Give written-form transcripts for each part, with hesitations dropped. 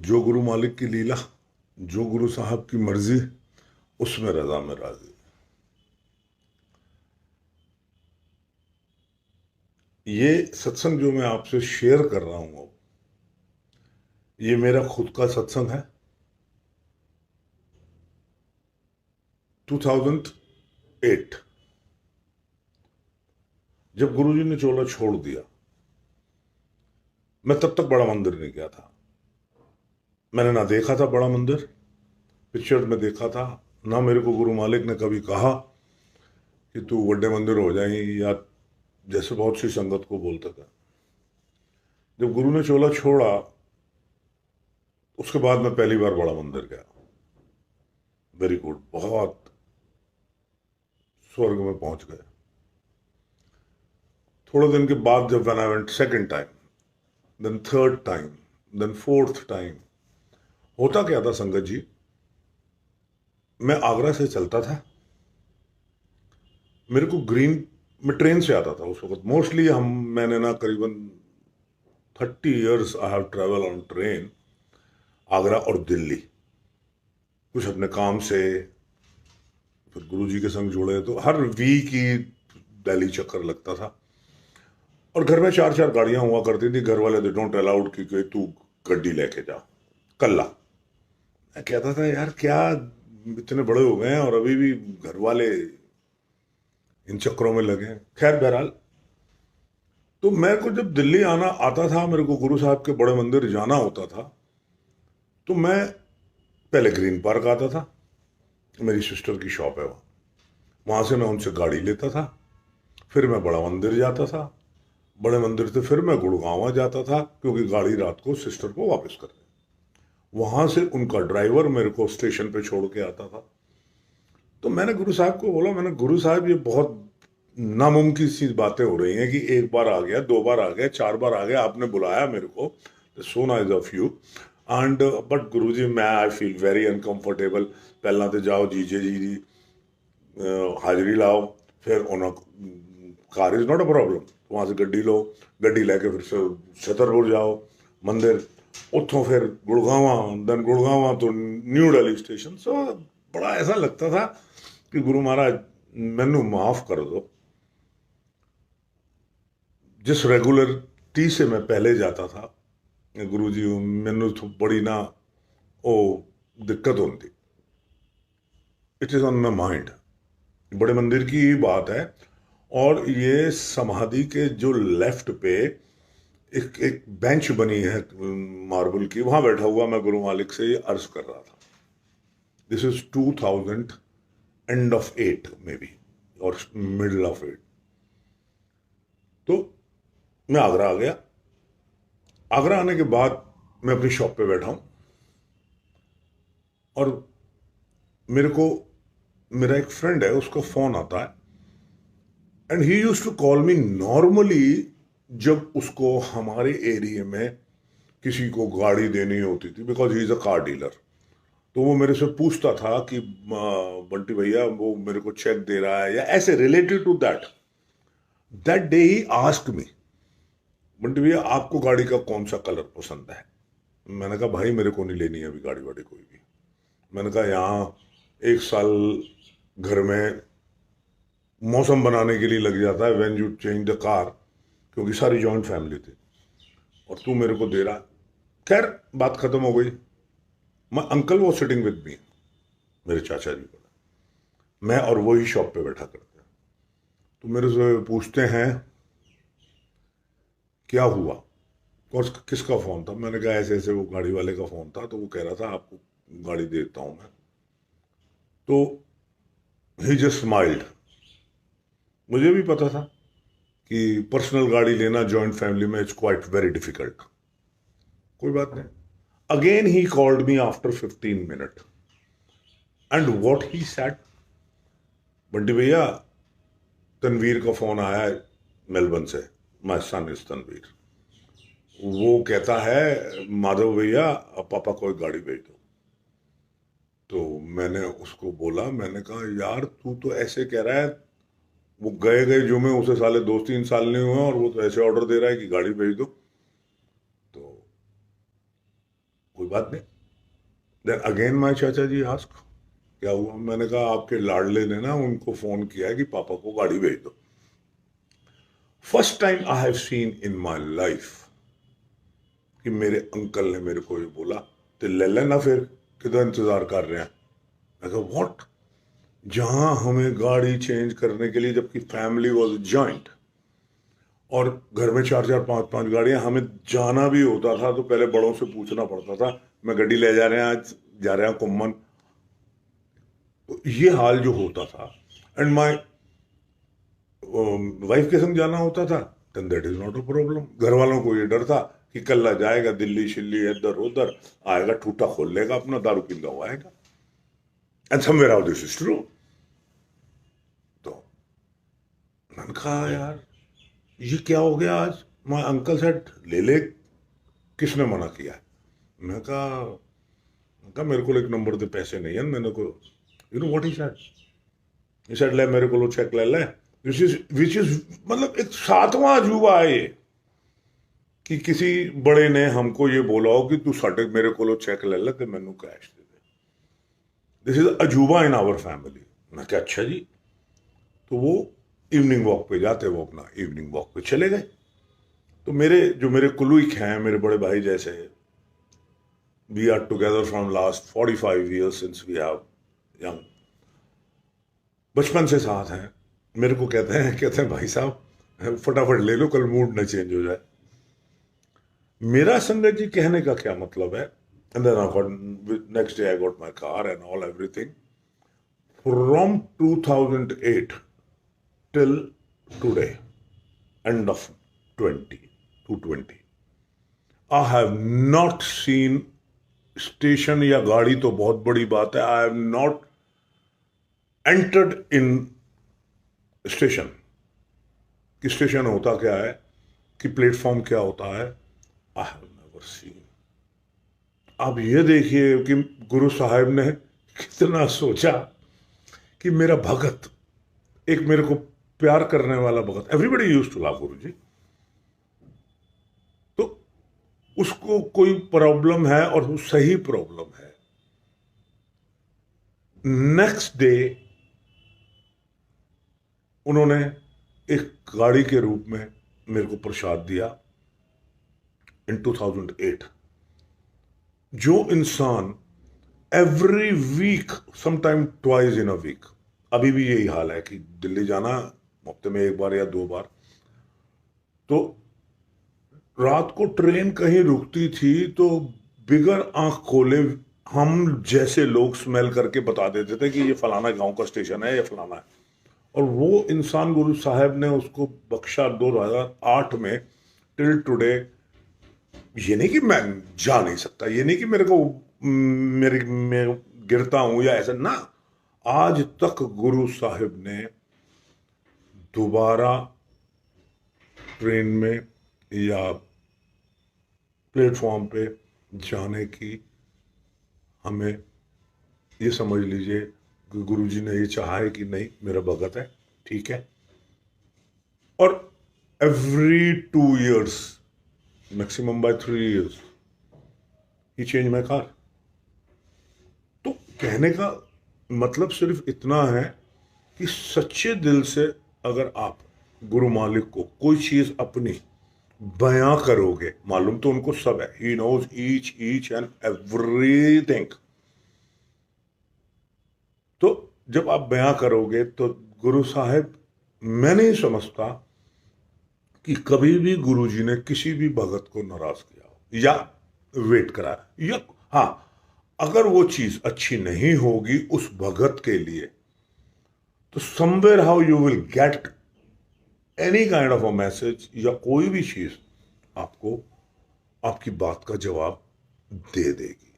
जो गुरु मालिक की लीला, जो गुरु साहब की मर्जी, उसमें रजा में राजी। ये सत्संग जो मैं आपसे शेयर कर रहा हूं, ये मेरा खुद का सत्संग है। 2008 जब गुरुजी ने चोला छोड़ दिया, मैं तब तक बड़ा मंदिर नहीं गया था। मैंने ना देखा था बड़ा मंदिर, पिक्चर में देखा था, ना मेरे को गुरु मालिक ने कभी कहा कि तू बड़े मंदिर हो जाएंगी, या जैसे बहुत सी संगत को बोलता था। जब गुरु ने चोला छोड़ा, उसके बाद मैं पहली बार बड़ा मंदिर गया। वेरी गुड, बहुत स्वर्ग में पहुंच गए। थोड़े दिन के बाद जब when I went second time, then third time, then fourth time, होता क्या था संगत जी, मैं आगरा से चलता था। मेरे को ग्रीन, मैं ट्रेन से आता था उस वक्त। मोस्टली मैंने ना करीबन 30 years I have travel on train, Agra और दिल्ली। कुछ अपने काम से, फिर गुरुजी के संग जुड़े तो हर वीक ही दिल्ली चक्कर लगता था। और घर में चार चार गाड़ियां हुआ करती थी। घर वाले दे डोंट अलाउड कि तू गड्डी लेके जा कल्ला। मैं कहता था यार क्या, इतने बड़े हो गए हैं और अभी भी घर वाले इन चक्करों में लगे हैं। खैर बहरहाल, तो मेरे को जब दिल्ली आना आता था, मेरे को गुरु साहब के बड़े मंदिर जाना होता था, तो मैं पहले ग्रीन पार्क आता था। मेरी सिस्टर की शॉप है वहाँ, वहां से मैं उनसे गाड़ी लेता था। फिर मैं बड़ा मंदिर जाता था। बड़े मंदिर से फिर मैं गुड़गांव जाता था, क्योंकि गाड़ी रात को सिस्टर को वापस कर दी। वहां से उनका ड्राइवर मेरे को स्टेशन पे छोड़ के आता था। तो मैंने गुरु साहब को बोला, मैंने गुरु साहब ये बहुत नामुमकिन सी बातें हो रही हैं कि एक बार आ गया, दो बार आ गया, चार बार आ गया, आपने बुलाया मेरे को, so nice of you, and but गुरु जी मैं आई फील वेरी अनकंफर्टेबल। पहला तो जाओ जीजे जी दी हाजिरी लाओ, फिर उन्होंने car is not a problem, वहां से गड्डी लो, गड्डी लेके फिर से छतरपुर जाओ मंदिर, उतों फिर गुड़गांवा, देन गुड़गांवा तो न्यू दिल्ली स्टेशन। सो बड़ा ऐसा लगता था कि गुरु महाराज मैनू माफ कर दो। जिस रेगुलरिटी से मैं पहले जाता था, गुरु जी मैनू तो बड़ी ना ओ दिक्कत होती। It is on my mind. बड़े मंदिर की ही बात है। और ये समाधि के जो लेफ्ट पे एक एक बेंच बनी है मार्बल की, वहां बैठा हुआ मैं गुरु मालिक से ये अर्ज कर रहा था। This is 2000 end of 8 may be, और मिडल ऑफ 8। तो मैं आगरा आ गया। आगरा आने के बाद मैं अपनी शॉप पे बैठा हूं, और मेरे को, मेरा एक फ्रेंड है, उसका फोन आता है, and he use to call me normally. जब उसको हमारे एरिया में किसी को गाड़ी देनी होती थी, because he is a car dealer, तो वो मेरे से पूछता था कि बंटी भैया वो मेरे को चेक दे रहा है, या ऐसे related to that. That day he ask me, Bunty भैया आपको गाड़ी का कौन सा कलर पसंद है। मैंने कहा भाई मेरे को नहीं लेनी है अभी गाड़ी वाड़ी कोई भी। मैंने कहा यहाँ एक साल घर में मौसम बनाने के लिए लग जाता है, when you change the car, क्योंकि सारी जॉइंट फैमिली थी, और तू मेरे को दे रहा। खैर बात खत्म हो गई। माई अंकल वो सिटिंग विद मी, मेरे चाचा जी को, मैं और वो ही शॉप पे बैठा करते हैं। तो मेरे से पूछते हैं क्या हुआ और किसका फोन था। मैंने कहा ऐसे ऐसे वो गाड़ी वाले का फोन था, तो वो कह रहा था आपको गाड़ी देता हूं मैं। तो ही जस्ट स्माइल्ड। मुझे भी पता था कि पर्सनल गाड़ी लेना जॉइंट फैमिली में इट्स क्वाइट वेरी डिफिकल्ट। कोई बात नहीं। Again he called me after 15 minute, and what he said, Bunty भैया तनवीर का फोन आया है मेलबर्न से, माय सन इज तनवीर। वो कहता है माधव भैया अब पापा को एक गाड़ी भेज दो। तो मैंने उसको बोला, मैंने कहा यार तू तो ऐसे कह रहा है, वो गए गए जो में उसे साले 2-3 साल नहीं हुए और वो तो ऐसे ऑर्डर दे रहा है कि गाड़ी भेज दो। तो कोई बात नहीं। देन अगेन माय चाचा जी आस्क, क्या हुआ? मैंने कहा आपके लाडले ने ना उनको फोन किया है कि पापा को गाड़ी भेज दो। First time I have seen in my life कि मेरे अंकल ने मेरे को ये बोला, तो ले लेना फिर, किधर इंतजार कर रहे हैं? मैं कहा व्हाट? जहां हमें गाड़ी चेंज करने के लिए, जबकि फैमिली वॉज जॉइंट और घर में चार चार पांच पांच गाड़ियां, हमें जाना भी होता था तो पहले बड़ों से पूछना पड़ता था, मैं गड्डी ले जा रहे हैं, आज जा रहे हैं कुम्मन। तो ये हाल जो होता था, एंड माई वाइफ के संग जाना होता था, then that is not a problem. घर वालों को ये डर था कि कल्ला जाएगा दिल्ली शिल्ली इधर उधर, आएगा ठूठा खोल लेगा अपना, दारू पींदा हुआ आएगा। And somewhere how this is true. तो मैंने कहा यार ये क्या हो गया आज? माय अंकल सेड ले ले, किसने मना किया है? मैं कहा मेरे को एक नंबर दे, पैसे नहीं है मैंने को। You know what he said ले मेरे को चेक ले ले, विच इज मतलब एक सातवां अजूबा है ये कि किसी बड़े ने हमको ये बोला हो कि तू साढ़े मेरे को चेक ले ले तो मैनू cash they they. This is अजूबा इन आवर फैमिली। मैं क्या अच्छा जी। तो वो इवनिंग वॉक पे जाते, वो अपना इवनिंग वॉक पे चले गए। तो मेरे कुलुक हैं, मेरे बड़े भाई जैसे, we are together from last 45 years since we have young, बचपन से साथ हैं। मेरे को कहते हैं भाई साहब फटाफट ले लो, कल मूड न चेंज हो जाए। मेरा संगत जी कहने का क्या मतलब है? And then I got next day I got my car and all everything. From 2008 till today, end of 2020, I have not seen station या गाड़ी तो बहुत बड़ी बात है, I have not entered in station. कि स्टेशन होता क्या है, कि प्लेटफॉर्म क्या होता है, आई हैव नेवर सीन। अब ये देखिए कि गुरु साहब ने कितना सोचा कि मेरा भगत, एक मेरे को प्यार करने वाला भगत, एवरीबडी यूज्ड टू लव गुरु जी, तो उसको कोई प्रॉब्लम है और वो सही प्रॉब्लम है। नेक्स्ट डे उन्होंने एक गाड़ी के रूप में मेरे को प्रसाद दिया इन 2008। जो इंसान every week, sometime twice in a week, अभी भी यही हाल है कि दिल्ली जाना हफ्ते में एक बार या दो बार, तो रात को ट्रेन कहीं रुकती थी तो बिगर आंख खोले हम जैसे लोग स्मेल करके बता देते थे कि ये फलाना गांव का स्टेशन है या फलाना है। और वो इंसान गुरु साहब ने उसको बख्शा 2008 में। टिल टुडे ये नहीं कि मैं जा नहीं सकता, ये नहीं कि मेरे को मैं गिरता हूं या ऐसा ना, आज तक गुरु साहिब ने दोबारा ट्रेन में या प्लेटफॉर्म पे जाने की, हमें ये समझ लीजिए कि गुरु जी ने ये चाहा है कि नहीं मेरा भगत है, ठीक है। और every 2 years, maximum bye 3 years, he change my car. तो कहने का मतलब सिर्फ इतना है कि सच्चे दिल से अगर आप गुरु मालिक को कोई चीज अपनी बयां करोगे, मालूम तो उनको सब है, he knows each and everything, तो जब आप बयां करोगे तो गुरु साहब, मैं नहीं समझता कि कभी भी गुरु जी ने किसी भी भगत को नाराज किया हो या वेट कराया, या हाँ अगर वो चीज अच्छी नहीं होगी उस भगत के लिए, तो somewhere how you will get any kind of a message या कोई भी चीज आपको आपकी बात का जवाब दे देगी।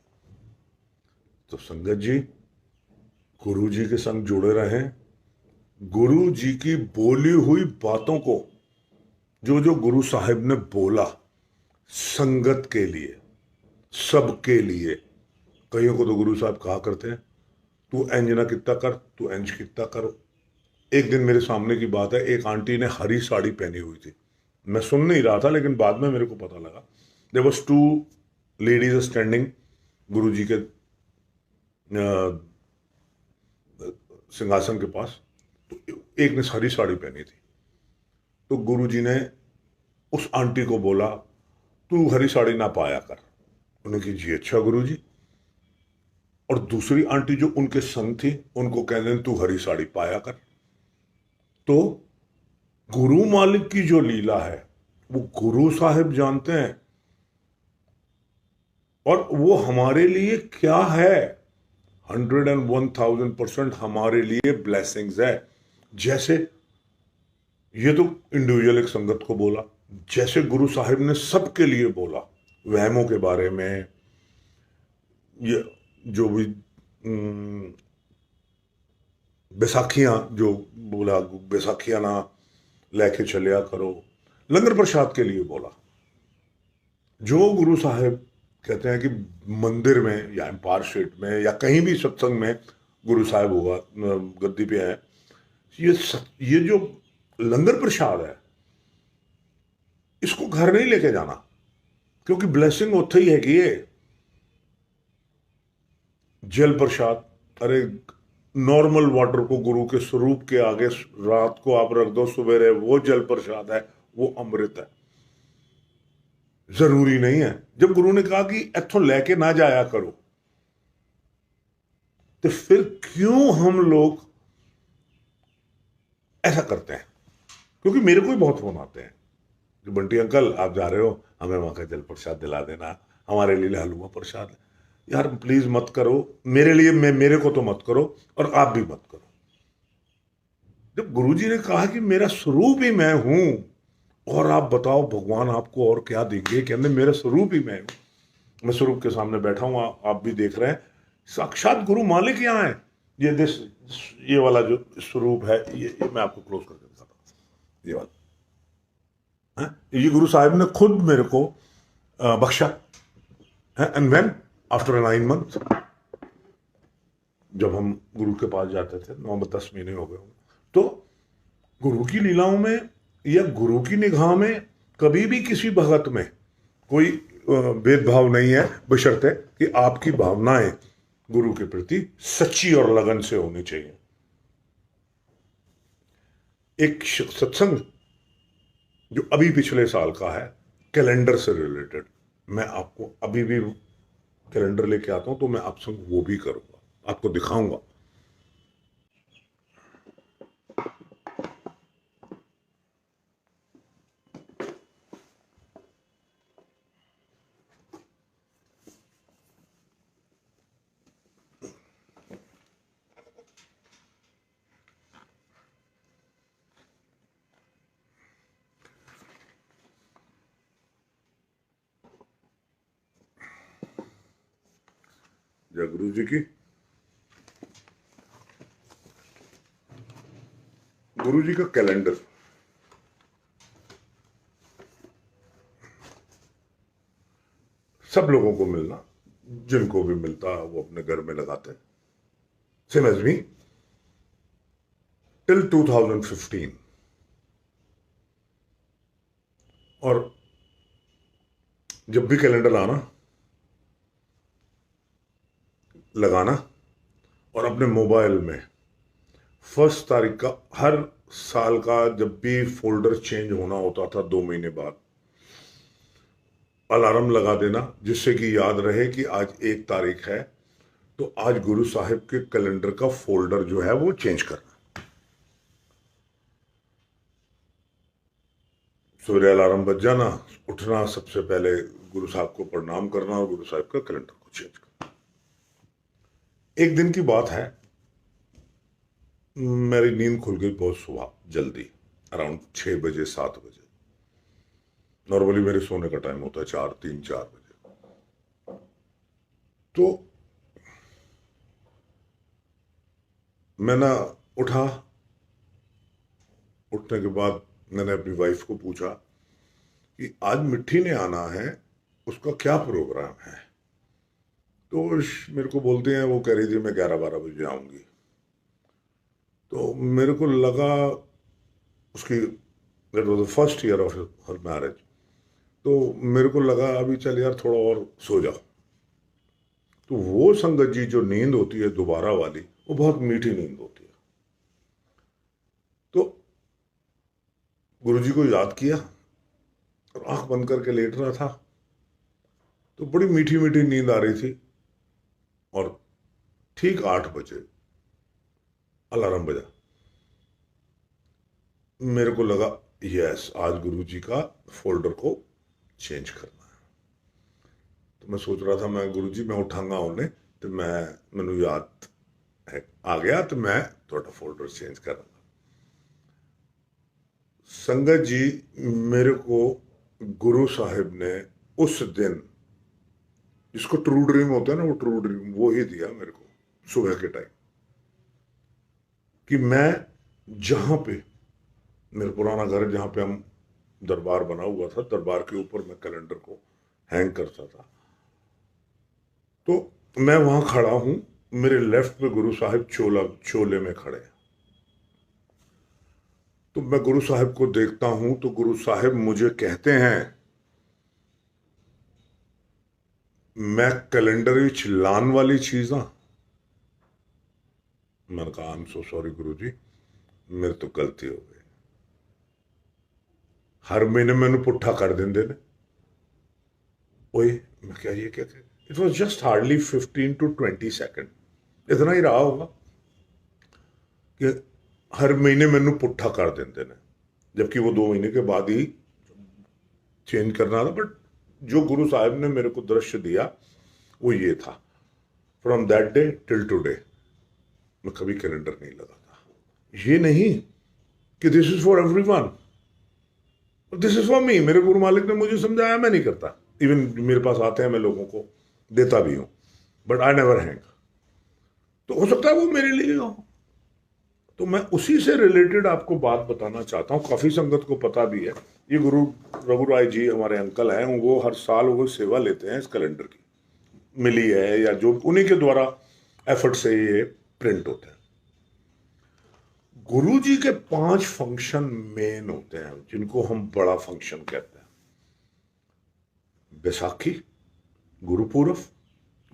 तो संगत जी, गुरु जी के संग जुड़े रहें। गुरु जी की बोली हुई बातों को, जो जो गुरु साहिब ने बोला, संगत के लिए, सबके लिए। कईयों को तो गुरु साहब कहा करते हैं तू एंज ना कितना कर, तू एंज कितना करो। एक दिन मेरे सामने की बात है, एक आंटी ने हरी साड़ी पहनी हुई थी, मैं सुन नहीं रहा था लेकिन बाद में मेरे को पता लगा, देयर वाज 2 ladies स्टैंडिंग गुरु जी के सिंहासन के पास, तो एक ने हरी साड़ी पहनी थी। तो गुरु जी ने उस आंटी को बोला, तू हरी साड़ी ना पाया कर। उन्होंने कहा जी अच्छा गुरु जी। और दूसरी आंटी जो उनके संग थी, उनको कहने तू हरी साड़ी पाया कर। तो गुरु मालिक की जो लीला है वो गुरु साहिब जानते हैं, और वो हमारे लिए क्या है, 101,000% हमारे लिए ब्लेसिंग्स है। जैसे ये तो इंडिविजुअल एक संगत को बोला, जैसे गुरु साहिब ने सबके लिए बोला, वहमों के बारे में, ये जो भी बैसाखियां जो बोला, बैसाखियां ना लेके चलिया करो, लंगर प्रसाद के लिए बोला। जो गुरु साहिब कहते हैं कि मंदिर में या एम्पायर स्टेट में या कहीं भी सत्संग में गुरु साहिब होगा, गद्दी पे है, ये जो लंगर प्रसाद है इसको घर नहीं लेके जाना, क्योंकि ब्लेसिंग होता ही है कि ये जल प्रसाद, अरे नॉर्मल वाटर को गुरु के स्वरूप के आगे रात को आप रख दो, सवेरे वो जल प्रसाद है, वो अमृत है। जरूरी नहीं है, जब गुरु ने कहा कि इथों लेके ना जाया करो, तो फिर क्यों हम लोग ऐसा करते हैं? क्योंकि मेरे को भी बहुत फोन आते हैं कि बंटी अंकल आप जा रहे हो, हमें वहां का जल प्रसाद दिला देना, हमारे लिए हलवा प्रसाद है। यार प्लीज मत करो, मेरे लिए, मेरे को तो मत करो, और आप भी मत करो। जब गुरुजी ने कहा कि मेरा स्वरूप ही मैं हूं, और आप बताओ भगवान आपको और क्या देंगे, कहते मेरा स्वरूप ही मैं हूं। मैं स्वरूप के सामने बैठा हूं, आप भी देख रहे हैं, साक्षात गुरु मालिक यहाँ है। ये दिस, ये वाला जो स्वरूप है, ये मैं आपको क्लोज करके दिखाता हूं, ये वाला है, ये गुरु साहिब ने खुद मेरे को बख्शा है। एंड वेन आफ्टर 9 मंथ, जब हम गुरु के पास जाते थे, 9-10 महीने हो गए होंगे, तो गुरु की लीलाओं में या गुरु की निगाह में कभी भी किसी भगत में कोई भेदभाव नहीं है, बशर्ते कि आपकी भावनाएं गुरु के प्रति सच्ची और लगन से होनी चाहिए। एक सत्संग जो अभी पिछले साल का है, कैलेंडर से रिलेटेड, मैं आपको अभी भी कैलेंडर लेके आता हूं, तो मैं आप संग वो भी करूंगा, आपको दिखाऊंगा। जय गुरु जी की। गुरु जी का कैलेंडर, सब लोगों को मिलना, जिनको भी मिलता वो अपने घर में लगाते, सेम एज मी टिल 2015। और जब भी कैलेंडर आना, लगाना, और अपने मोबाइल में 1 तारीख का हर साल का जब भी फोल्डर चेंज होना होता था 2 महीने बाद, अलार्म लगा देना, जिससे कि याद रहे कि आज 1 तारीख है, तो आज गुरु साहिब के कैलेंडर का फोल्डर जो है वो चेंज करना। सवेरे अलार्म बज जाना, उठना, सबसे पहले गुरु साहब को प्रणाम करना और गुरु साहब का कैलेंडर को चेंज करना। एक दिन की बात है, मेरी नींद खुल गई बहुत सुबह जल्दी, अराउंड 6 बजे 7 बजे। नॉर्मली मेरे सोने का टाइम होता है 3-4 बजे। तो मैं ना उठा, उठने के बाद मैंने अपनी वाइफ को पूछा कि आज मिट्टी ने आना है, उसका क्या प्रोग्राम है। तो मेरे को बोलते हैं, वो कह रही थी मैं 11-12 बजे आऊंगी। तो मेरे को लगा, उसकी that was the first year of her marriage, तो मेरे को लगा अभी चल यार थोड़ा और सो जाओ। तो वो संगत जी जो नींद होती है दोबारा वाली, वो बहुत मीठी नींद होती है। तो गुरुजी को याद किया और आंख बंद करके लेट रहा था, तो बड़ी मीठी मीठी नींद आ रही थी। और ठीक 8 बजे अलार्म बजा। मेरे को लगा यस, आज गुरुजी का फोल्डर को चेंज करना है। तो मैं सोच रहा था, मैं गुरुजी मैं उठांगा उन्हें, तो मैनू याद है आ गया, तो मैं थोड़ा फोल्डर चेंज करांगा। संगत जी, मेरे को गुरु साहिब ने उस दिन, जिसको ट्रू ड्रीम होता है ना, वो ट्रू ड्रीम वो ही दिया मेरे को सुबह के टाइम, कि मैं जहां पे मेरा पुराना घर, जहां पे हम दरबार बना हुआ था, दरबार के ऊपर मैं कैलेंडर को हैंग करता था, तो मैं वहां खड़ा हूं, मेरे लेफ्ट पे गुरु साहिब चोले में खड़े हैं। तो मैं गुरु साहिब को देखता हूं, तो गुरु साहिब मुझे कहते हैं, मैं कैलेंडर विच लान वाली चीज हाँ। मैंने कहा, आई एम सो सॉरी गुरु जी, मेरे तो गलती हो गई। हर महीने मैनू पुट्ठा कर देंगे ने। ओए, मैं क्या ये क्या, it was just hardly 15 to 20 second, इतना ही रहा होगा कि हर महीने मैनू पुट्ठा कर देंगे ने, जबकि वो 2 महीने के बाद ही चेंज करना था। बट जो गुरु साहिब ने मेरे को दृश्य दिया वो ये था, from that day till today मैं कभी कैलेंडर नहीं लगाता। ये नहीं कि this is for everyone, this is for me. मेरे गुरु मालिक ने मुझे समझाया, मैं नहीं करता। इवन मेरे पास आते हैं, मैं लोगों को देता भी हूं, बट आई नेवर हैंग। तो हो सकता है वो मेरे लिए हो। तो मैं उसी से रिलेटेड आपको बात बताना चाहता हूं। काफी संगत को पता भी है, ये गुरु रघुराय जी हमारे अंकल हैं, वो हर साल वो सेवा लेते हैं इस कैलेंडर की, मिली है या जो उन्हीं के द्वारा एफर्ट से ये प्रिंट होते हैं। गुरु जी के 5 फंक्शन मेन होते हैं, जिनको हम बड़ा फंक्शन कहते हैं। बैसाखी, गुरुपूरब,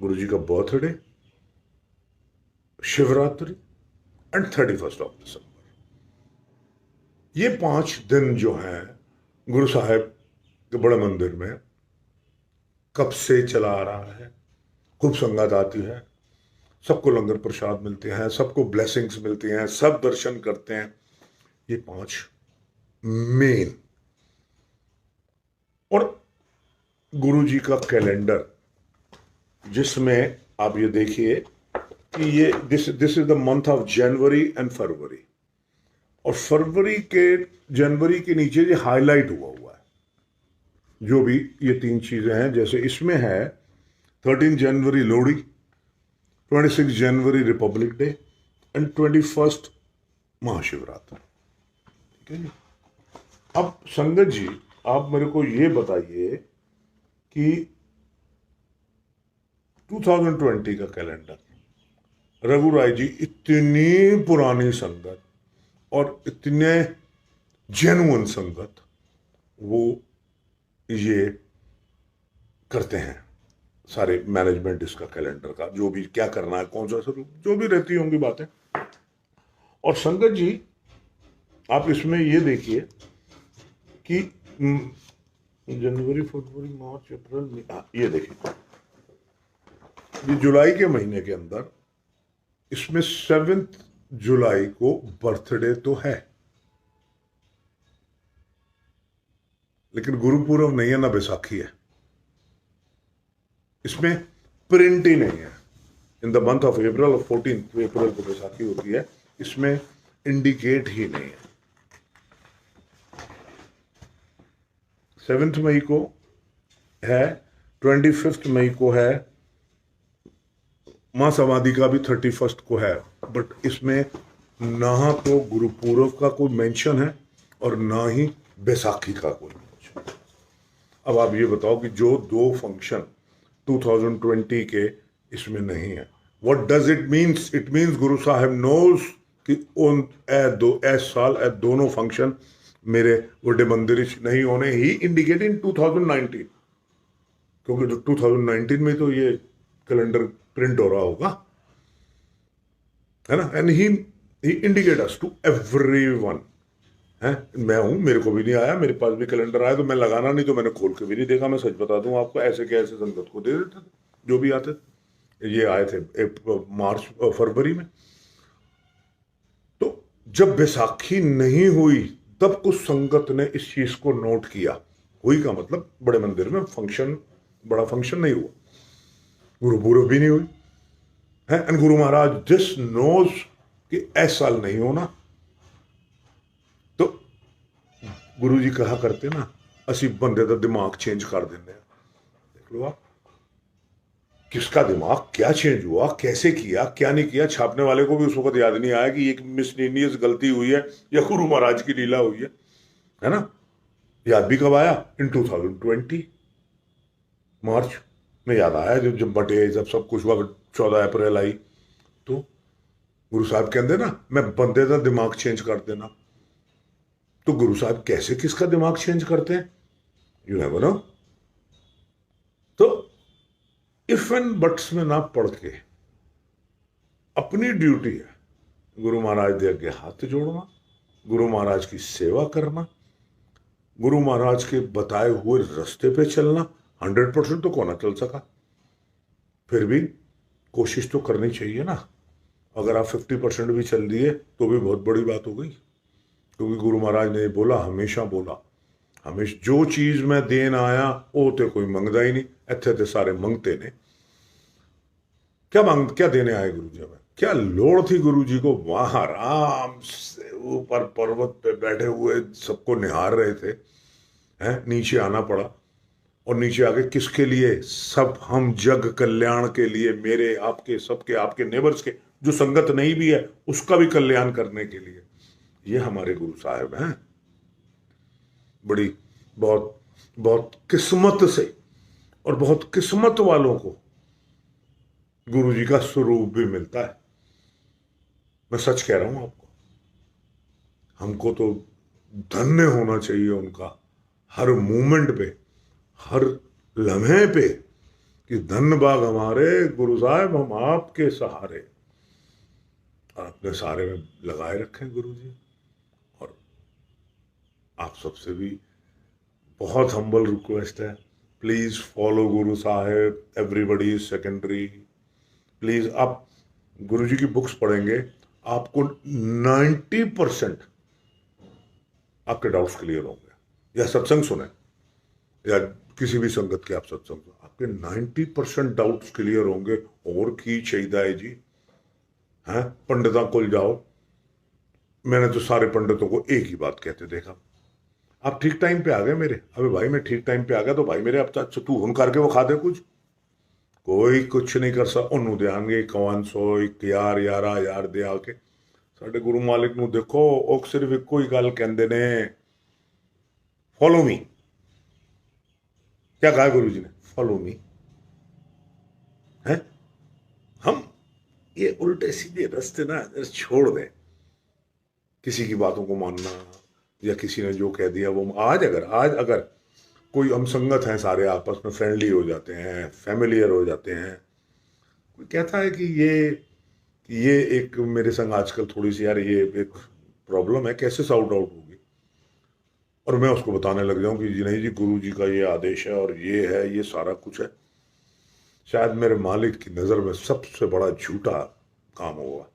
गुरु जी का बर्थडे, शिवरात्रि एंड 31 दिसंबर। ये 5 दिन जो हैं गुरु साहब के बड़े मंदिर में कब से चला आ रहा है। खूब संगत आती है, सबको लंगर प्रसाद मिलते हैं, सबको ब्लेसिंग्स मिलती हैं, सब दर्शन करते हैं। ये 5 मेन। और गुरु जी का कैलेंडर, जिसमें आप ये देखिए कि ये this is the month of January and February, और जनवरी के नीचे ये हाईलाइट हुआ है, जो भी ये 3 चीजें हैं। जैसे इसमें है 13 जनवरी लोहड़ी, 26 जनवरी रिपब्लिक डे एंड 21 महाशिवरात्रि। ठीक है जी। अब संगत जी, आप मेरे को ये बताइए कि 2020 का कैलेंडर, रघुराय जी इतनी पुरानी संगत और इतने जेन्युइन संगत, वो ये करते हैं सारे मैनेजमेंट इसका कैलेंडर का, जो भी क्या करना है, कौन सा स्वरूप, जो भी रहती होंगी बातें। और संगत जी, आप इसमें ये देखिए कि जनवरी, फरवरी, मार्च, अप्रैल में, ये देखिए, ये जुलाई के महीने के अंदर इसमें 7 जुलाई को बर्थडे तो है, लेकिन गुरुपूरब नहीं है, ना बैसाखी है। इसमें प्रिंट ही नहीं है। In the month of April, 14 अप्रैल को बैसाखी होती है, इसमें इंडिकेट ही नहीं है। 7 मई को है, 25 मई को है, मां समाधि का भी 31 को है, बट इसमें ना तो गुरुपूरब का कोई मेंशन है और ना ही बैसाखी का कोई मेंशन। अब आप ये बताओ कि जो 2 फंक्शन 2020 के इसमें नहीं है, what does it means? It means गुरु साहब नोज कि उन ए साल दोनों फंक्शन मेरे बड़े मंदिर नहीं होने ही इंडिकेट इन 2019, क्योंकि 2019 में तो ये कैलेंडर प्रिंट हो रहा होगा, है ना। And he indicate us to everyone, है। मैं हूं, मेरे को भी नहीं आया, मेरे पास भी कैलेंडर आया तो मैं लगाना नहीं तो मैंने खोल के भी नहीं देखा। मैं सच बता दूं आपको, ऐसे के ऐसे संगत को दे देते थे जो भी आते थे। ये आए थे मार्च फरवरी में। तो जब बैसाखी नहीं हुई तब कुछ संगत ने इस चीज को नोट किया। हुई का मतलब बड़े मंदिर में फंक्शन, बड़ा फंक्शन नहीं हुआ, गुरु पूर्व भी नहीं हुई है। And Guru Maharaj this knows कि ऐसा साल नहीं होना। तो गुरु जी कहा करते ना, असी बंदे का दिमाग चेंज कर देने। देख लो आप, किसका दिमाग क्या चेंज हुआ, कैसे किया, क्या नहीं किया। छापने वाले को भी उस वक्त याद नहीं आया कि एक मिसलीनियस गलती हुई है या गुरु महाराज की लीला हुई है ना। याद भी कब आया? इन 2020 मार्च में याद आया, जब बटे, जब सब कुछ हुआ, 14 अप्रैल आई। तो गुरु साहब कहते ना, मैं बंदे का दिमाग चेंज कर देना। तो गुरु साहब कैसे किसका दिमाग चेंज करते हैं, यू नेवर नो। तो इफ एंड बट्स में ना पढ़ के अपनी ड्यूटी है गुरु महाराज के आगे हाथ जोड़ना, गुरु महाराज की सेवा करना, गुरु महाराज के बताए हुए रास्ते पे चलना। 100% तो कौन ना चल सका, फिर भी कोशिश तो करनी चाहिए ना। अगर आप 50% भी चल दिए तो भी बहुत बड़ी बात हो गई। क्योंकि गुरु महाराज ने बोला, हमेशा बोला, हमेशा जो चीज मैं देन आया वो तो कोई मंगदा ही नहीं, इतने तो सारे मंगते ने। क्या देने आए गुरु जी में? क्या लोड़ थी गुरु जी को? वहां आराम से ऊपर पर्वत पे बैठे हुए सबको निहार रहे थे, हैं। नीचे आना पड़ा, और नीचे आके किसके लिए? सब हम जग कल्याण के लिए, मेरे आपके सबके, आपके नेबर्स के, जो संगत नहीं भी है उसका भी कल्याण करने के लिए। ये हमारे गुरु साहब हैं। बड़ी, बहुत बहुत किस्मत से, और बहुत किस्मत वालों को गुरु जी का स्वरूप भी मिलता है। मैं सच कह रहा हूं आपको, हमको तो धन्य होना चाहिए उनका, हर मोमेंट पे, हर लम्हे पे, कि धन्य बाग हमारे गुरु साहब, हम आपके सहारे। और अपने सहारे में लगाए रखें गुरु जी। और आप सबसे भी बहुत हम्बल रिक्वेस्ट है, please follow Guru Saheb, everybody is secondary. Please आप गुरु जी की बुक्स पढ़ेंगे, आपको 90% आपके डाउट्स क्लियर होंगे। या सत्संग सुने, या किसी भी संगत के आप सत्संग सुने, आपके 90% डाउट्स क्लियर होंगे। और की चाहिए है जी, हैं। पंडितों को जाओ, मैंने तो सारे पंडितों को एक ही बात कहते देखा, आप ठीक टाइम पे आ गए मेरे। अबे भाई, मैं ठीक टाइम पे आ गया तो भाई मेरे, अब तो तू हुन करके वो खा दे कुछ। कोई कुछ नहीं कर सकता। ਉਹਨੂੰ देंगे 500 11,000 ਦੇ ਆ ਕੇ। ਸਾਡੇ ਗੁਰੂ ਮਾਲਿਕ ਨੂੰ ਦੇਖੋ, ਉਹ ਸਿਰਫ ਇੱਕੋ ਹੀ ਗੱਲ ਕਹਿੰਦੇ ਨੇ, फॉलो मी। क्या कहा गुरु जी ने? Follow me. है, हम ये उल्टे सीधे रास्ते ना छोड़ दें। किसी की बातों को मानना, या किसी ने जो कह दिया वो, आज अगर कोई, हम संगत हैं सारे, आपस में फ्रेंडली हो जाते हैं, फैमिलियर हो जाते हैं, कोई कहता है कि ये एक मेरे संग आजकल थोड़ी सी, यार ये एक प्रॉब्लम है, कैसे सॉर्ट आउट होगी, और मैं उसको बताने लग जाऊं कि जी नहीं जी, गुरु जी का ये आदेश है और ये है, ये सारा कुछ है, शायद मेरे मालिक की नज़र में सबसे बड़ा झूठा काम होगा।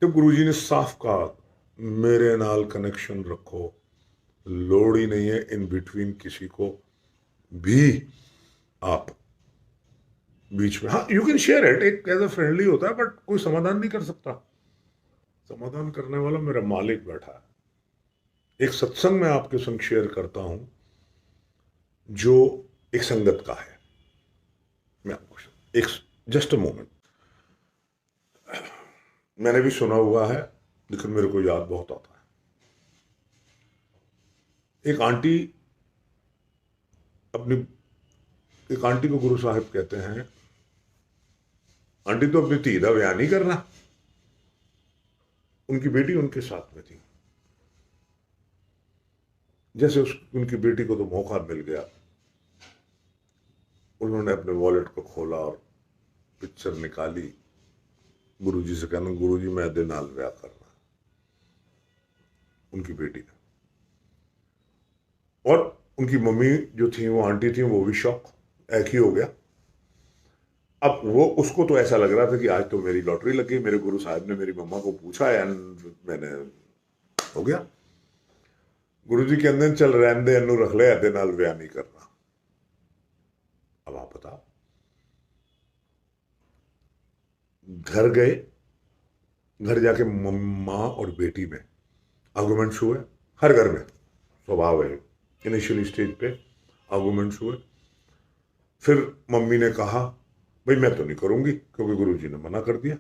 जब गुरु जी ने साफ कहा, मेरे नाल कनेक्शन रखो, लोड़ ही नहीं है इन बिटवीन किसी को भी आप बीच में। हाँ, यू कैन शेयर इट, एक एज अ फ्रेंडली होता है, बट कोई समाधान नहीं कर सकता। समाधान करने वाला मेरा मालिक बैठा है। एक सत्संग मैं आपके संग शेयर करता हूं, जो एक संगत का है। मैं आपको एक, जस्ट अ मोमेंट, मैंने भी सुना हुआ है लेकिन मेरे को याद बहुत आता है। एक आंटी एक आंटी को गुरु साहिब कहते हैं, आंटी तो अपनी धी का बयान नहीं करना, उनकी बेटी उनके साथ में थी। जैसे उनकी बेटी को तो मौका मिल गया, उन्होंने अपने वॉलेट को खोला और पिक्चर निकाली, गुरुजी से कहना गुरुजी मैं दे नाल ब्याह करना, उनकी बेटी ने। और उनकी मम्मी जो थी, वो आंटी थी, वो भी शॉक, एक ही हो गया। अब वो, उसको तो ऐसा लग रहा था कि आज तो मेरी लॉटरी लग गई, मेरे गुरु साहब ने मेरी मम्मा को पूछा एंड मैंने हो गया। गुरुजी कहते चल रहने दे, इनू रख ले, एदे नाल ब्याह नहीं करना। अब आप बताओ, घर गए, घर जाके मम्मा और बेटी में आर्गुमेंट्स हुए। हर घर में स्वभाव है, इनिशियली स्टेज पे आर्गुमेंट्स हुए। फिर मम्मी ने कहा भाई मैं तो नहीं करूंगी क्योंकि गुरुजी ने मना कर दिया।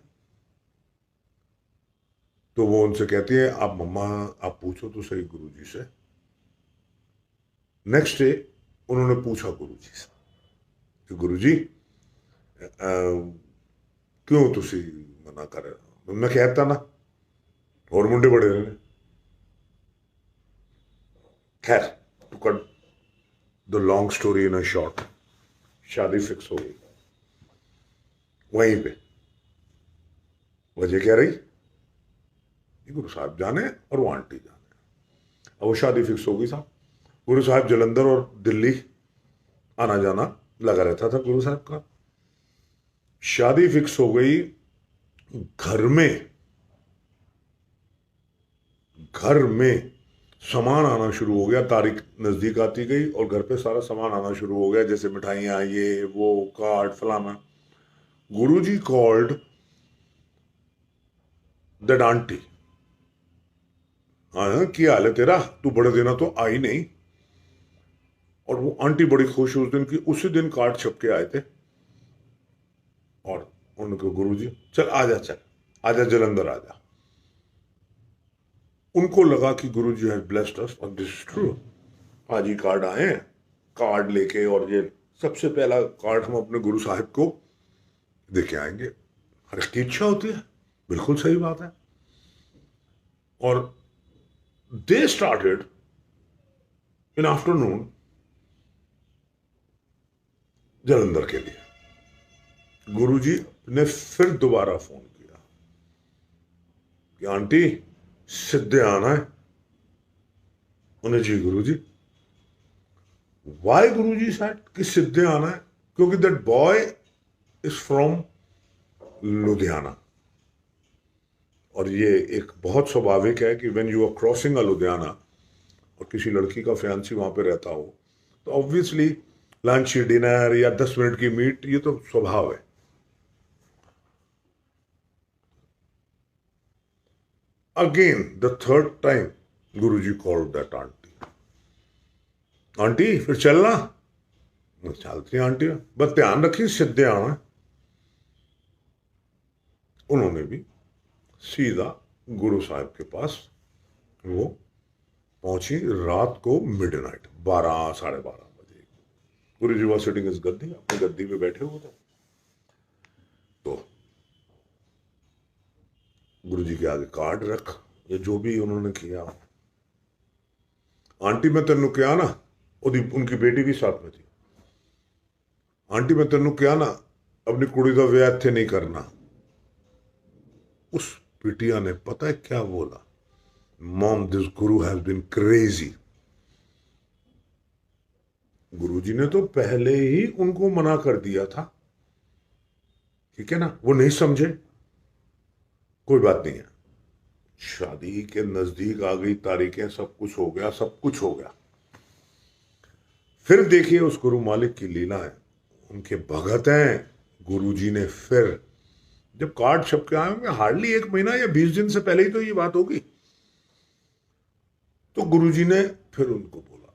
तो वो उनसे कहती है आप मम्मा आप पूछो तो सही गुरुजी से। नेक्स्ट डे उन्होंने पूछा गुरुजी से कि गुरुजी क्यों तुसी मना कर रहे हो? मैं कहता ना और मुंडे बड़े रहे। खैर, to cut the long story in a short, शादी फिक्स हो गई। वहीं पे वजह क्या रही, गुरु साहब जाने और वो आंटी जाने। अब वो शादी फिक्स हो गई साहब। गुरु साहब जलंधर और दिल्ली आना जाना लगा रहता था गुरु साहब का। शादी फिक्स हो गई, घर में सामान आना शुरू हो गया, तारीख नजदीक आती गई और घर पे सारा सामान आना शुरू हो गया, जैसे मिठाइयां, ये वो, कार्ड, फलाना। गुरुजी कॉल्ड दैट आंटी, हाँ क्या हाल है तेरा, तू बड़े दिनों तो आई नहीं। और वो आंटी बड़ी खुश उस दिन की, उसी दिन कार्ड छप के आए थे और उनको गुरुजी चल आजा, चल आजा जलंधर आजा। उनको लगा कि गुरुजी हैज ब्लेस्ड अस और दिस इज ट्रू। आज ही कार्ड आए हैं, कार्ड लेके, और ये सबसे पहला कार्ड हम अपने गुरु साहिब को देके आएंगे। हर एक की इच्छा होती है, बिल्कुल सही बात है। और they started in afternoon Jalandhar के लिए। गुरुजी ने फिर दोबारा फोन किया कि आंटी सीधे आना है। उन्हें जी गुरुजी। वाई गुरुजी सेड कि सीधे आना है? क्योंकि that boy is from Ludhiana. और ये एक बहुत स्वाभाविक है कि when you are crossing a Ludhiana और किसी लड़की का फैंसी वहां पे रहता हो तो ऑब्वियसली लंच डिनर या 10 मिनट की मीट, ये तो स्वभाव है। Again the third time Guruji called that aunty. Aunty फिर चलना? चलती आंटी, बस ध्यान रखी सीधे आना। उन्होंने भी सीधा गुरु साहब के पास वो पहुंची, रात को मिडनाइट 12 साढ़े 12 बजे। गुरु जी वॉज सिटिंग इस गद्दी, अपनी गद्दी पे बैठे हुए थे। तो गुरु जी के आगे कार्ड रख, ये जो भी उन्होंने किया। आंटी मैं तेनू क्या ना, उनकी बेटी भी साथ में थी। आंटी मैं तेनू क्या ना, अपनी कुड़ी का विआह इत्थे नहीं करना। उस बिटिया ने पता है क्या बोला? Mom this guru has been crazy. गुरुजी ने तो पहले ही उनको मना कर दिया था, ठीक है ना, वो नहीं समझे, कोई बात नहीं है। शादी के नजदीक आ गई तारीखें, सब कुछ हो गया, सब कुछ हो गया। फिर देखिए उस गुरु मालिक की लीला है, उनके भगत हैं। गुरुजी ने फिर जब कार्ड छप के आए होंगे, हार्डली 1 महीना या 20 दिन से पहले ही तो ये बात होगी, तो गुरुजी ने फिर उनको बोला।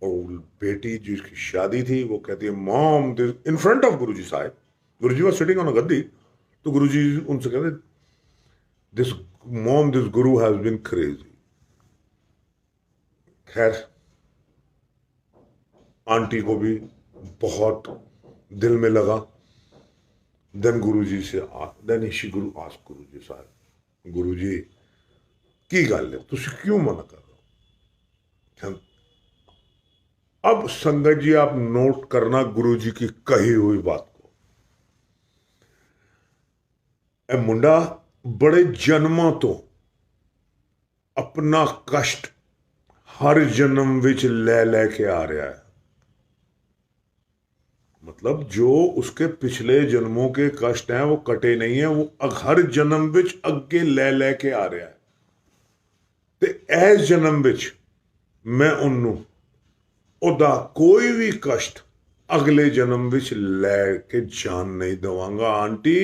और बेटी जिसकी शादी थी वो कहती है mom this, in front of Guruji Sahab, Guruji was sitting on a gaddi, तो गुरुजी उनसे कहते this mom this guru has been crazy. खैर आंटी को भी बहुत दिल में लगा। देन गुरुजी से then she guru ask Guruji Sahab, Guruji की गल है, तुम क्यों मना कर रहे हो? अब संगत जी आप नोट करना गुरुजी की कही हुई बात को। ए मुंडा बड़े जन्मों तो अपना कष्ट हर जन्म विच ले लेके आ रहा है। मतलब जो उसके पिछले जन्मों के कष्ट हैं वो कटे नहीं है, वो हर जन्म विच अगे ले लेके आ रहा है। ते इस जन्म विच मैं उन्नू ओदा कोई भी कष्ट अगले जन्म विच लेके जान नहीं देवांगा। आंटी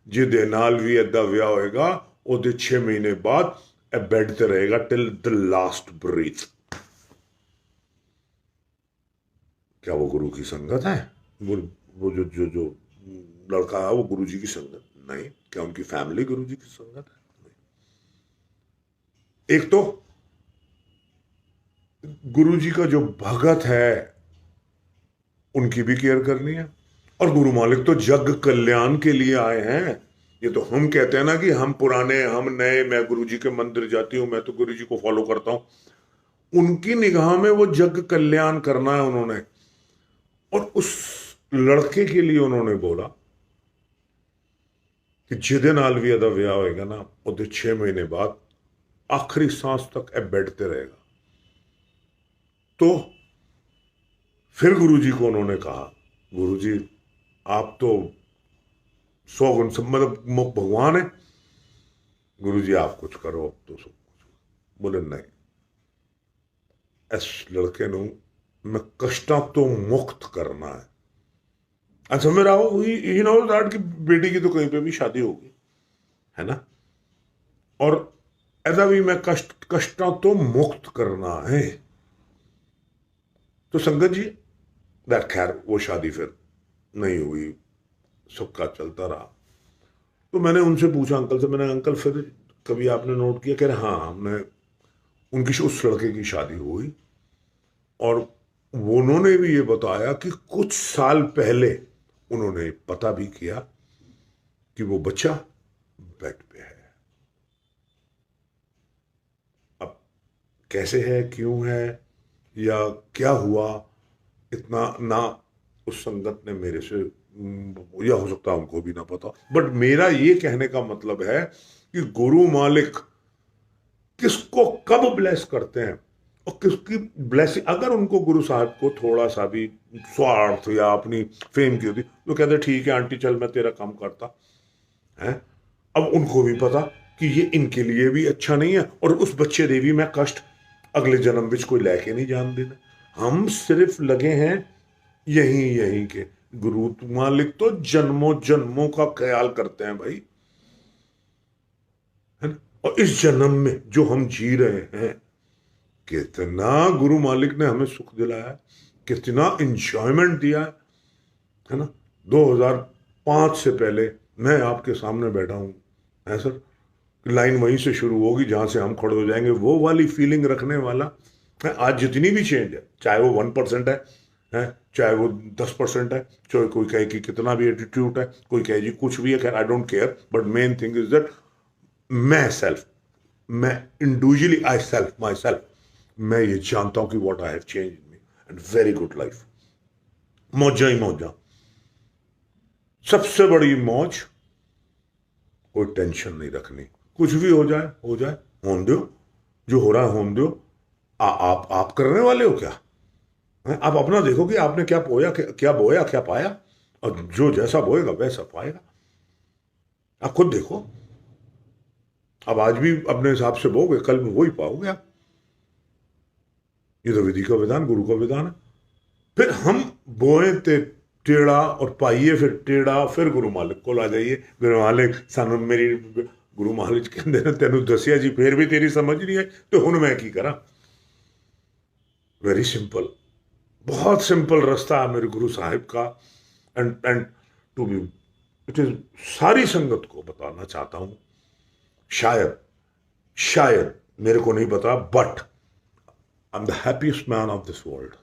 जिदे नाल भी ऐदा विआह होएगा ओदे 6 महीने बाद बेड ते रहेगा टिल द लास्ट ब्रीथ। क्या वो गुरु की संगत है? वो जो जो जो लड़का है वो गुरु जी की संगत नहीं? क्या उनकी फैमिली गुरु जी की संगत है? नहीं। एक तो गुरु जी का जो भगत है उनकी भी केयर करनी है, और गुरु मालिक तो जग कल्याण के लिए आए हैं। ये तो हम कहते हैं ना कि हम पुराने हम नए, मैं गुरु जी के मंदिर जाती हूं, मैं तो गुरु जी को फॉलो करता हूं। उनकी निगाह में वो जग कल्याण करना है उन्होंने, और उस लड़के के लिए उन्होंने बोला कि जिदे नाल भी अदा विआह होएगा ना उदे 6 महीने बाद आखिरी सांस तक ए बैठते रहेगा। तो फिर गुरुजी को उन्होंने कहा, गुरुजी आप तो 100 गुण सब मतलब भगवान है, गुरुजी आप कुछ करो अब तो सब कुछ। बोले नहीं, इस लड़के नू मैं कष्टा तो मुक्त करना है। अच्छा मेरा ही नो दैट कि बेटी की तो कहीं पे भी शादी होगी, है ना, और ऐसा भी मैं कष्टा तो मुक्त करना है। तो संगत जी दैट खैर वो शादी फिर नहीं हुई, सबका चलता रहा। तो मैंने उनसे पूछा अंकल से, मैंने अंकल फिर कभी आपने नोट किया? कह रहे हाँ, हमने उनकी उस लड़के की शादी हुई, और वो उन्होंने भी ये बताया कि कुछ साल पहले उन्होंने पता भी किया कि वो बच्चा बेड पे है। अब कैसे है, क्यों है, या क्या हुआ, इतना ना उस संगत ने मेरे से, या हो सकता है उनको भी ना पता। बट मेरा ये कहने का मतलब है कि गुरु मालिक किसको कब ब्लेस करते हैं, और किसकी ब्लेसिंग, अगर उनको गुरु साहब को थोड़ा सा भी स्वार्थ या अपनी फेम की होती तो कहते ठीक है आंटी चल मैं तेरा काम करता है। अब उनको भी पता कि ये इनके लिए भी अच्छा नहीं है, और उस बच्चे दे भी मैं कष्ट अगले जन्म विच कोई लेके नहीं जान देना। हम सिर्फ लगे हैं यहीं यहीं के। गुरु मालिक तो जन्मों जन्मों का ख्याल करते हैं भाई, है ना। और इस जन्म में जो हम जी रहे हैं, कितना गुरु मालिक ने हमें सुख दिलाया है, कितना इंजॉयमेंट दिया है ना। 2005 से पहले मैं आपके सामने बैठा हूं, है सर, लाइन वहीं से शुरू होगी जहां से हम खड़े हो जाएंगे, वो वाली फीलिंग रखने वाला है। आज जितनी भी चेंज है, चाहे वो 1% है चाहे वो 10% है, चाहे कोई कहे कि कितना भी एटीट्यूड है, कोई कहे जी कुछ भी है, खैर I don't care, but main thing is that मैं सेल्फ, मैं individually I self my self, मैं ये जानता हूं कि what I have change in me and very good life. मौजा ही मौजा, सबसे बड़ी मौज, कोई टेंशन नहीं रखनी, कुछ भी हो जाए, होने दो, जो हो रहा है होने दो। आप करने वाले हो क्या है? आप अपना देखो कि आपने क्या बोया, क्या बोया क्या पाया, और जो जैसा बोएगा वैसा पाएगा। आप खुद देखो, अब आज भी अपने हिसाब से बोगे, कल में वही पाओगे आप। ये तो विधि का विधान, गुरु का विधान है। फिर हम बोए ते टेढ़ा और पाइए फिर टेढ़ा, फिर गुरु मालिक को ला जाइए, गुरु मालिक सानू मेरी, गुरु मालिक कहते ने तेन दसिया जी फिर भी तेरी समझ नहीं आई, तो हुण मैं की करा। वेरी सिंपल, बहुत सिंपल रास्ता है मेरे गुरु साहिब का। And to be it is, सारी संगत को बताना चाहता हूं, शायद शायद मेरे को नहीं पता, but I am the happiest man of this world.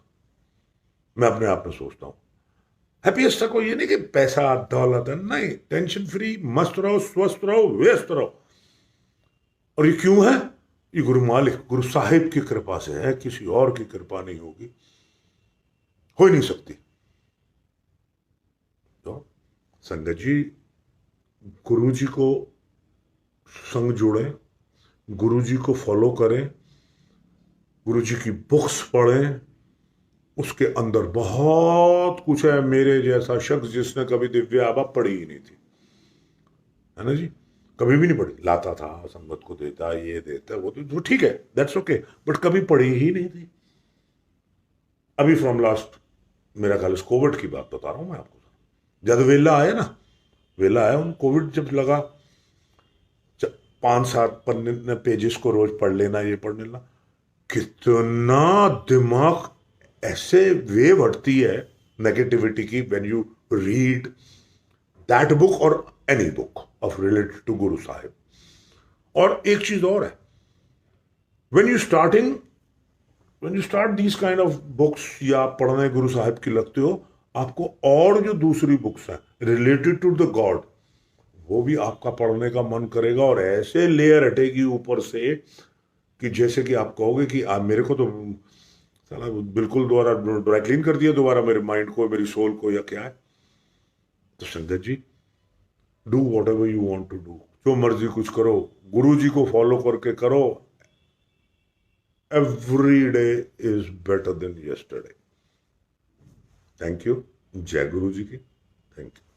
मैं अपने आप में सोचता हूं हैप्पीएस्ट का कोई ये नहीं कि पैसा दौलत है, नहीं, टेंशन फ्री, मस्त रहो, स्वस्थ रहो, व्यस्त रहो। और ये क्यों है? ये गुरु मालिक, गुरु साहिब की कृपा से है, किसी और की कृपा नहीं होगी, हो ही नहीं सकती। तो संगत जी, गुरु जी को संग जुड़ें, गुरुजी को फॉलो करें, गुरुजी की बुक्स पढ़ें। उसके अंदर बहुत कुछ है। मेरे जैसा शख्स जिसने कभी दिव्य आभा पढ़ी ही नहीं थी, है ना जी, कभी भी नहीं पढ़ी, लाता था, संगत को देता, ये देता, वो तो ठीक है, दैट्स ओके, बट कभी पढ़ी ही नहीं थी। अभी फ्रॉम लास्ट, मेरा ख्याल कोविड की बात बता रहा हूं मैं आपको। जब वेला आया ना, वेला आया, उन कोविड जब लगा, 5-7 पन्ने पेजेस को रोज पढ़ लेना, ये पढ़ लेना, कितना दिमाग ऐसे वेव हटती है नेगेटिविटी की when you read that book और any book of related to Guru Sahib. और एक चीज और है, when you starting when you start these kind of books, या पढ़ने गुरु साहिब की लगते हो, आपको और जो दूसरी बुक्स हैं रिलेटेड टू द गॉड, वो भी आपका पढ़ने का मन करेगा, और ऐसे लेयर हटेगी ऊपर से कि जैसे कि आप कहोगे कि आप मेरे को तो साला बिल्कुल दोबारा ड्राई क्लीन कर दिया, दोबारा मेरे माइंड को, मेरी सोल को, या क्या है। तो संगत जी, do whatever you want to do, जो मर्जी कुछ करो, गुरु जी को फॉलो करके करो। Every day is better than yesterday. Thank you. जय गुरु जी की। Thank you.